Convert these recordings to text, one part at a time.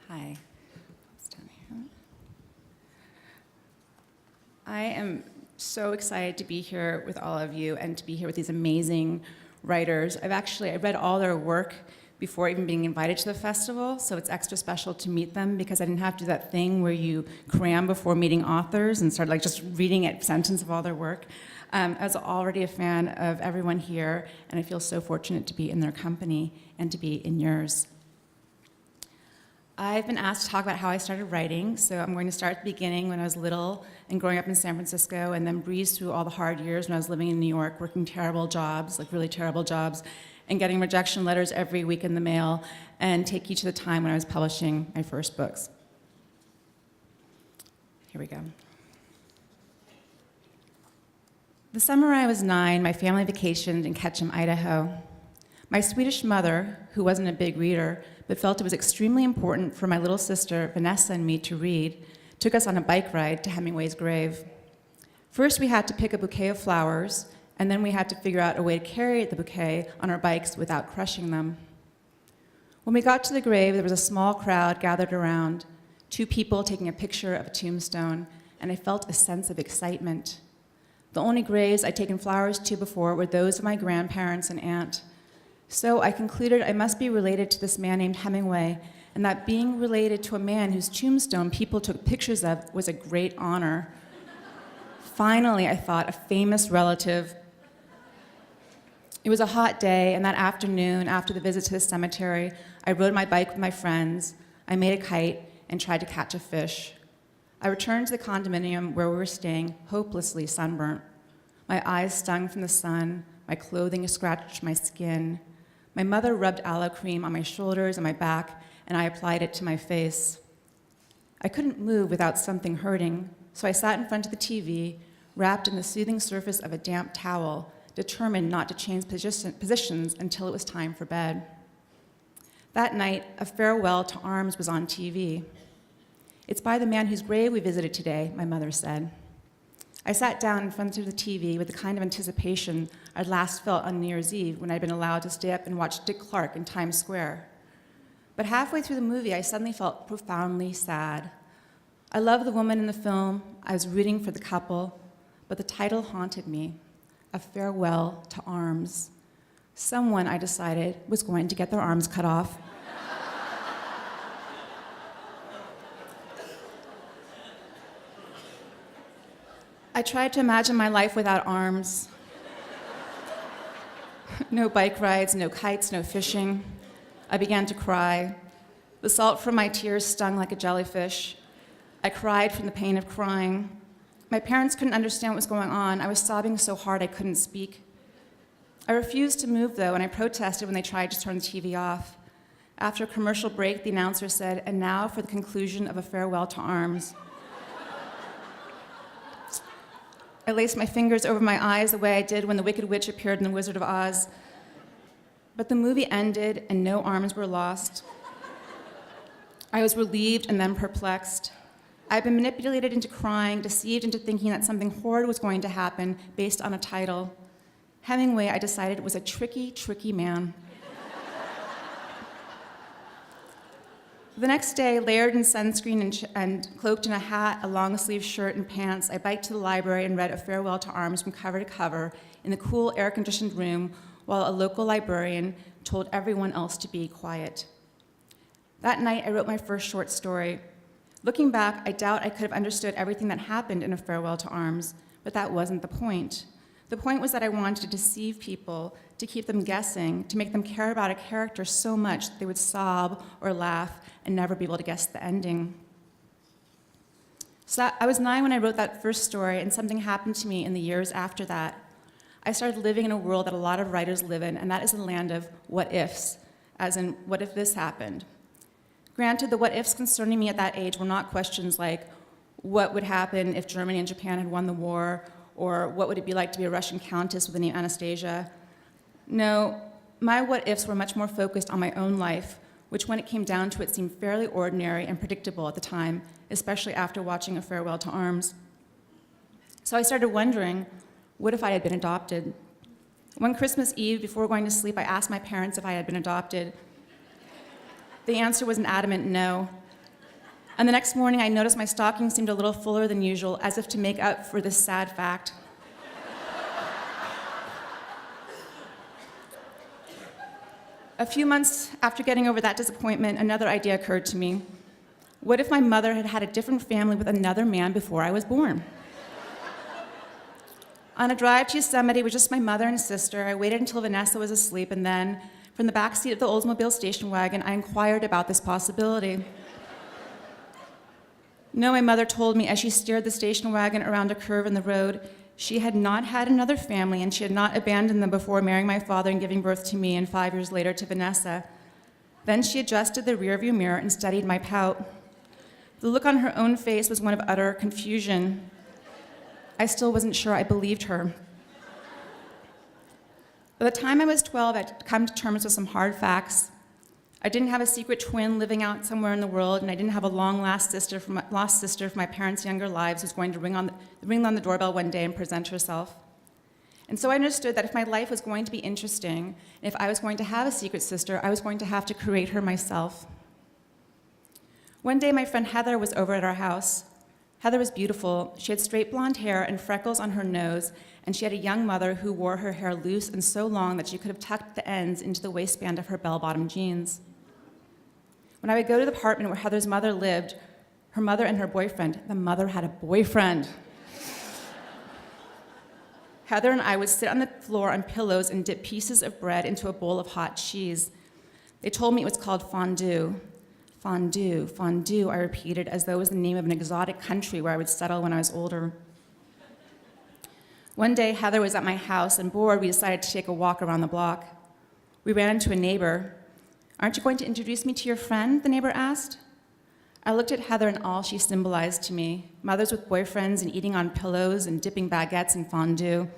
Hi. It's down here. I am so excited to be here with all of you and to be here with these amazing writers. I read all their work before even being invited to the festival, so it's extra special to meet them because I didn't have to do that thing where you cram before meeting authors and start just reading a sentence of all their work. I was already a fan of everyone here, and I feel so fortunate to be in their company and to be in yours. I've been asked to talk about how I started writing, so I'm going to start at the beginning when I was little and growing up in San Francisco, and then breeze through all the hard years when I was living in New York, working terrible jobs, really terrible jobs, and getting rejection letters every week in the mail, and take you to the time when I was publishing my first books. Here we go. The summer I was 9, my family vacationed in Ketchum, Idaho. My Swedish mother, who wasn't a big reader, but felt it was extremely important for my little sister, Vanessa, and me to read, took us on a bike ride to Hemingway's grave. First, we had to pick a bouquet of flowers, and then we had to figure out a way to carry the bouquet on our bikes without crushing them. When we got to the grave, there was a small crowd gathered around, 2 people taking a picture of a tombstone, and I felt a sense of excitement. The only graves I'd taken flowers to before were those of my grandparents and aunt. So I concluded I must be related to this man named Hemingway, and that being related to a man whose tombstone people took pictures of was a great honor. Finally, I thought, a famous relative. It was a hot day, and that afternoon, after the visit to the cemetery, I rode my bike with my friends, I made a kite, and tried to catch a fish. I returned to the condominium where we were staying, hopelessly sunburnt. My eyes stung from the sun, my clothing scratched my skin. My mother rubbed aloe cream on my shoulders and my back, and I applied it to my face. I couldn't move without something hurting, so I sat in front of the TV, wrapped in the soothing surface of a damp towel, determined not to change positions until it was time for bed. That night, A Farewell to Arms was on TV. "It's by the man whose grave we visited today," my mother said. I sat down in front of the TV with the kind of anticipation I'd last felt on New Year's Eve when I'd been allowed to stay up and watch Dick Clark in Times Square. But halfway through the movie, I suddenly felt profoundly sad. I loved the woman in the film, I was rooting for the couple, but the title haunted me, A Farewell to Arms. Someone, I decided, was going to get their arms cut off. I tried to imagine my life without arms. No bike rides, no kites, no fishing. I began to cry. The salt from my tears stung like a jellyfish. I cried from the pain of crying. My parents couldn't understand what was going on. I was sobbing so hard I couldn't speak. I refused to move, though, and I protested when they tried to turn the TV off. After a commercial break, the announcer said, "And now for the conclusion of A Farewell to Arms." I laced my fingers over my eyes the way I did when the Wicked Witch appeared in The Wizard of Oz. But the movie ended and no arms were lost. I was relieved and then perplexed. I had been manipulated into crying, deceived into thinking that something horrid was going to happen based on a title. Hemingway, I decided, was a tricky, tricky man. The next day, layered in sunscreen and cloaked in a hat, a long-sleeved shirt, and pants, I biked to the library and read A Farewell to Arms from cover to cover in the cool, air-conditioned room while a local librarian told everyone else to be quiet. That night, I wrote my first short story. Looking back, I doubt I could have understood everything that happened in A Farewell to Arms, but that wasn't the point. The point was that I wanted to deceive people, to keep them guessing, to make them care about a character so much that they would sob or laugh and never be able to guess the ending. So I was 9 when I wrote that first story, and something happened to me in the years after that. I started living in a world that a lot of writers live in, and that is the land of what-ifs, as in, what if this happened? Granted, the what-ifs concerning me at that age were not questions like, what would happen if Germany and Japan had won the war, or what would it be like to be a Russian countess with a name Anastasia? No, my what-ifs were much more focused on my own life, which when it came down to it seemed fairly ordinary and predictable at the time, especially after watching A Farewell to Arms. So I started wondering, what if I had been adopted? One Christmas Eve, before going to sleep, I asked my parents if I had been adopted. The answer was an adamant no. And the next morning, I noticed my stocking seemed a little fuller than usual, as if to make up for this sad fact. A few months after getting over that disappointment, another idea occurred to me. What if my mother had had a different family with another man before I was born? On a drive to Yosemite with just my mother and sister, I waited until Vanessa was asleep, and then, from the back seat of the Oldsmobile station wagon, I inquired about this possibility. No, my mother told me as she steered the station wagon around a curve in the road, she had not had another family, and she had not abandoned them before marrying my father and giving birth to me, and 5 years later to Vanessa. Then she adjusted the rearview mirror and studied my pout. The look on her own face was one of utter confusion. I still wasn't sure I believed her. By the time I was 12, I'd come to terms with some hard facts. I didn't have a secret twin living out somewhere in the world, and I didn't have a lost sister from my parents' younger lives who's going to ring on the doorbell one day and present herself. And so I understood that if my life was going to be interesting, and if I was going to have a secret sister, I was going to have to create her myself. One day, my friend Heather was over at our house. Heather was beautiful. She had straight blonde hair and freckles on her nose, and she had a young mother who wore her hair loose and so long that she could have tucked the ends into the waistband of her bell-bottom jeans. When I would go to the apartment where Heather's mother lived, her mother and her boyfriend, the mother had a boyfriend. Heather and I would sit on the floor on pillows and dip pieces of bread into a bowl of hot cheese. They told me it was called fondue. Fondue, fondue, I repeated, as though it was the name of an exotic country where I would settle when I was older. One day, Heather was at my house, and bored, we decided to take a walk around the block. We ran into a neighbor. "Aren't you going to introduce me to your friend?" the neighbor asked. I looked at Heather, and all she symbolized to me: mothers with boyfriends and eating on pillows and dipping baguettes in fondue.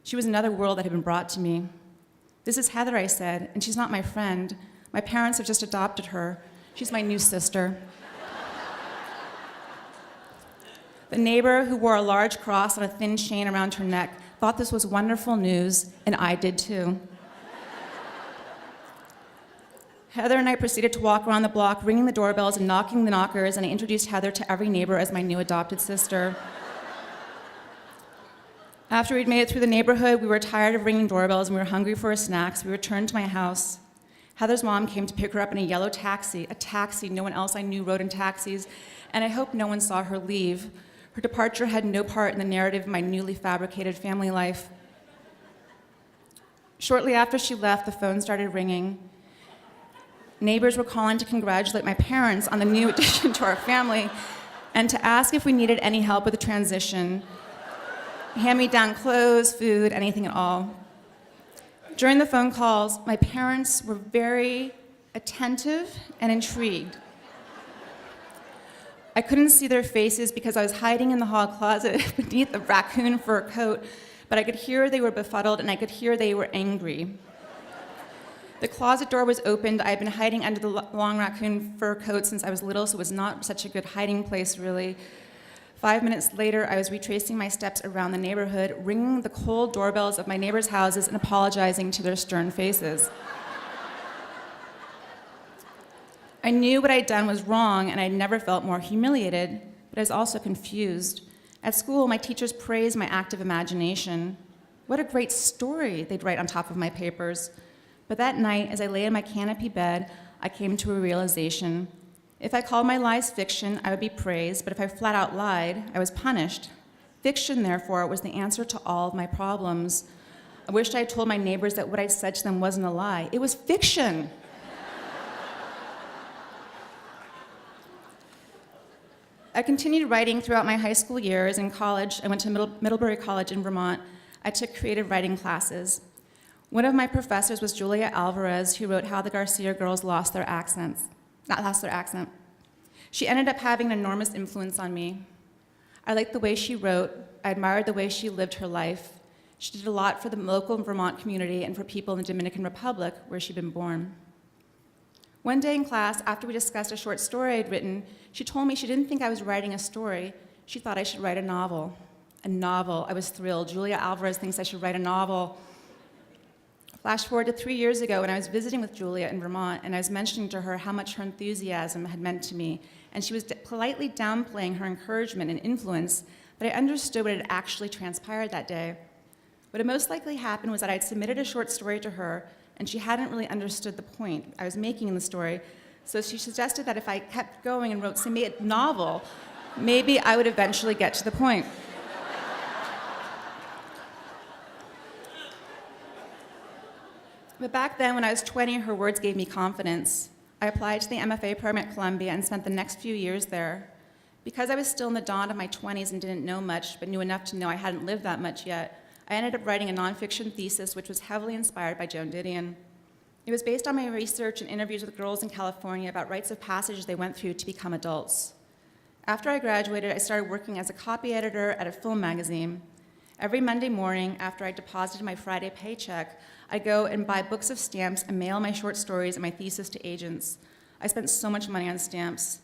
She was another world that had been brought to me. "This is Heather," I said, "and she's not my friend. My parents have just adopted her. She's my new sister." The neighbor, who wore a large cross on a thin chain around her neck, thought this was wonderful news, and I did too. Heather and I proceeded to walk around the block, ringing the doorbells and knocking the knockers, and I introduced Heather to every neighbor as my new adopted sister. After we'd made it through the neighborhood, we were tired of ringing doorbells and we were hungry for a snack, so we returned to my house. Heather's mom came to pick her up in a yellow taxi, a taxi no one else I knew rode in taxis, and I hope no one saw her leave. Her departure had no part in the narrative of my newly fabricated family life. Shortly after she left, the phone started ringing. Neighbors were calling to congratulate my parents on the new addition to our family and to ask if we needed any help with the transition. Hand-me-down clothes, food, anything at all. During the phone calls, my parents were very attentive and intrigued. I couldn't see their faces because I was hiding in the hall closet beneath a raccoon fur coat, but I could hear they were befuddled and I could hear they were angry. The closet door was opened. I had been hiding under the long raccoon fur coat since I was little, so it was not such a good hiding place, really. 5 minutes later, I was retracing my steps around the neighborhood, ringing the cold doorbells of my neighbors' houses and apologizing to their stern faces. I knew what I'd done was wrong, and I'd never felt more humiliated, but I was also confused. At school, my teachers praised my active imagination. What a great story, they'd write on top of my papers. But that night, as I lay in my canopy bed, I came to a realization. If I called my lies fiction, I would be praised, but if I flat out lied, I was punished. Fiction, therefore, was the answer to all of my problems. I wished I had told my neighbors that what I said to them wasn't a lie. It was fiction. I continued writing throughout my high school years. In college, I went to Middlebury College in Vermont. I took creative writing classes. One of my professors was Julia Alvarez, who wrote How the Garcia Girls Lost Their Accent. She ended up having an enormous influence on me. I liked the way she wrote. I admired the way she lived her life. She did a lot for the local Vermont community and for people in the Dominican Republic, where she'd been born. One day in class, after we discussed a short story I'd written, she told me she didn't think I was writing a story. She thought I should write a novel. A novel. I was thrilled. Julia Alvarez thinks I should write a novel. Flash forward to 3 years ago when I was visiting with Julia in Vermont, and I was mentioning to her how much her enthusiasm had meant to me, and she was politely downplaying her encouragement and influence, but I understood what had actually transpired that day. What had most likely happened was that I had submitted a short story to her, and she hadn't really understood the point I was making in the story, so she suggested that if I kept going and wrote, say, a novel, maybe I would eventually get to the point. But back then, when I was 20, her words gave me confidence. I applied to the MFA program at Columbia and spent the next few years there. Because I was still in the dawn of my 20s and didn't know much, but knew enough to know I hadn't lived that much yet, I ended up writing a nonfiction thesis which was heavily inspired by Joan Didion. It was based on my research and interviews with girls in California about rites of passage they went through to become adults. After I graduated, I started working as a copy editor at a film magazine. Every Monday morning, after I deposited my Friday paycheck, I'd go and buy books of stamps and mail my short stories and my thesis to agents. I spent so much money on stamps.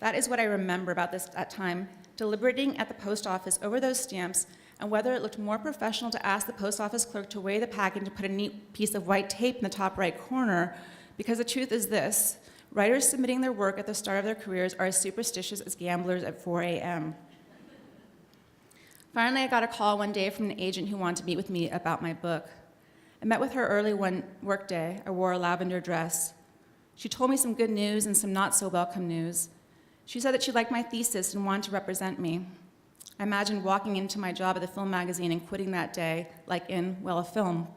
That is what I remember about that time, deliberating at the post office over those stamps and whether it looked more professional to ask the post office clerk to weigh the package and put a neat piece of white tape in the top right corner, because the truth is this: writers submitting their work at the start of their careers are as superstitious as gamblers at 4 a.m. Finally, I got a call one day from an agent who wanted to meet with me about my book. I met with her early one workday. I wore a lavender dress. She told me some good news and some not so welcome news. She said that she liked my thesis and wanted to represent me. I imagined walking into my job at the film magazine and quitting that day, like in, well, a film.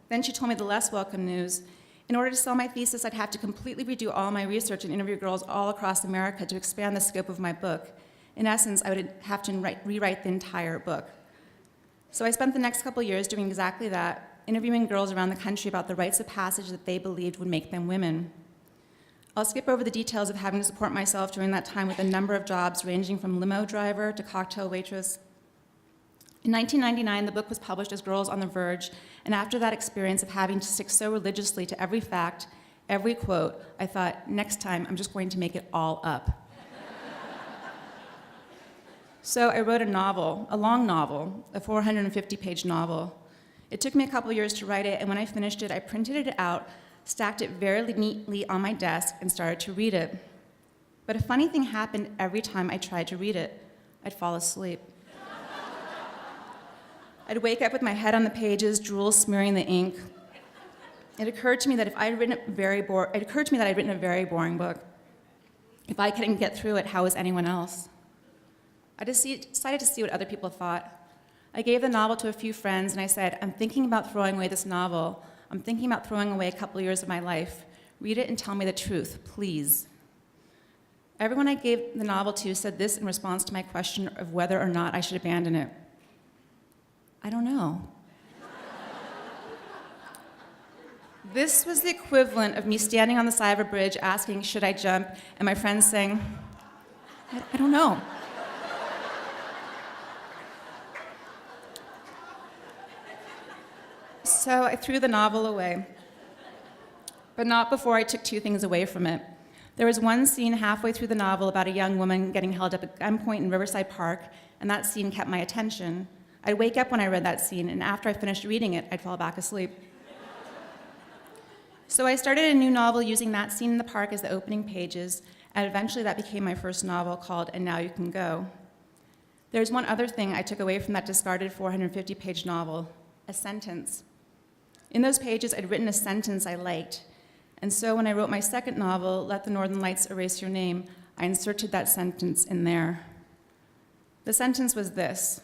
Then she told me the less welcome news. In order to sell my thesis, I'd have to completely redo all my research and interview girls all across America to expand the scope of my book. In essence, I would have to rewrite the entire book. So I spent the next couple years doing exactly that, interviewing girls around the country about the rites of passage that they believed would make them women. I'll skip over the details of having to support myself during that time with a number of jobs ranging from limo driver to cocktail waitress. In 1999, the book was published as Girls on the Verge, and after that experience of having to stick so religiously to every fact, every quote, I thought, next time I'm just going to make it all up. So I wrote a novel, a long novel, a 450-page novel. It took me a couple years to write it, and when I finished it, I printed it out, stacked it very neatly on my desk, and started to read it. But a funny thing happened every time I tried to read it. I'd fall asleep. I'd wake up with my head on the pages, drool smearing the ink. It occurred to me that I'd written a very boring book. If I couldn't get through it, how was anyone else? I decided to see what other people thought. I gave the novel to a few friends, and I said, I'm thinking about throwing away this novel. I'm thinking about throwing away a couple years of my life. Read it and tell me the truth, please. Everyone I gave the novel to said this in response to my question of whether or not I should abandon it. I don't know. This was the equivalent of me standing on the side of a bridge asking, should I jump? And my friends saying, I don't know. So I threw the novel away, but not before I took two things away from it. There was one scene halfway through the novel about a young woman getting held up at gunpoint in Riverside Park, and that scene kept my attention. I'd wake up when I read that scene, and after I finished reading it, I'd fall back asleep. So I started a new novel using that scene in the park as the opening pages, and eventually that became my first novel called And Now You Can Go. There's one other thing I took away from that discarded 450-page novel, a sentence. In those pages, I'd written a sentence I liked, and so when I wrote my second novel, Let the Northern Lights Erase Your Name, I inserted that sentence in there. The sentence was this: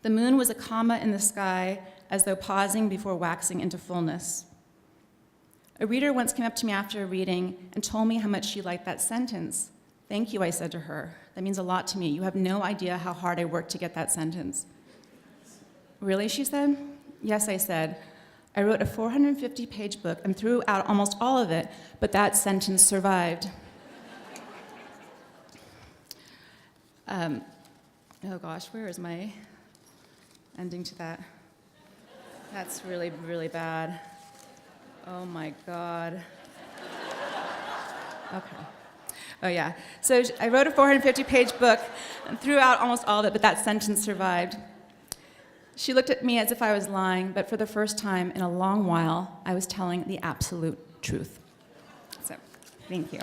the moon was a comma in the sky, as though pausing before waxing into fullness. A reader once came up to me after a reading and told me how much she liked that sentence. Thank you, I said to her. That means a lot to me. You have no idea how hard I worked to get that sentence. Really, she said? Yes, I said. I wrote a 450-page book and threw out almost all of it, but that sentence survived. Oh gosh, where is my ending to that? That's really, really bad. Oh my God. Okay. Oh yeah. So I wrote a 450-page book and threw out almost all of it, but that sentence survived. She looked at me as if I was lying, but for the first time in a long while, I was telling the absolute truth. So, thank you.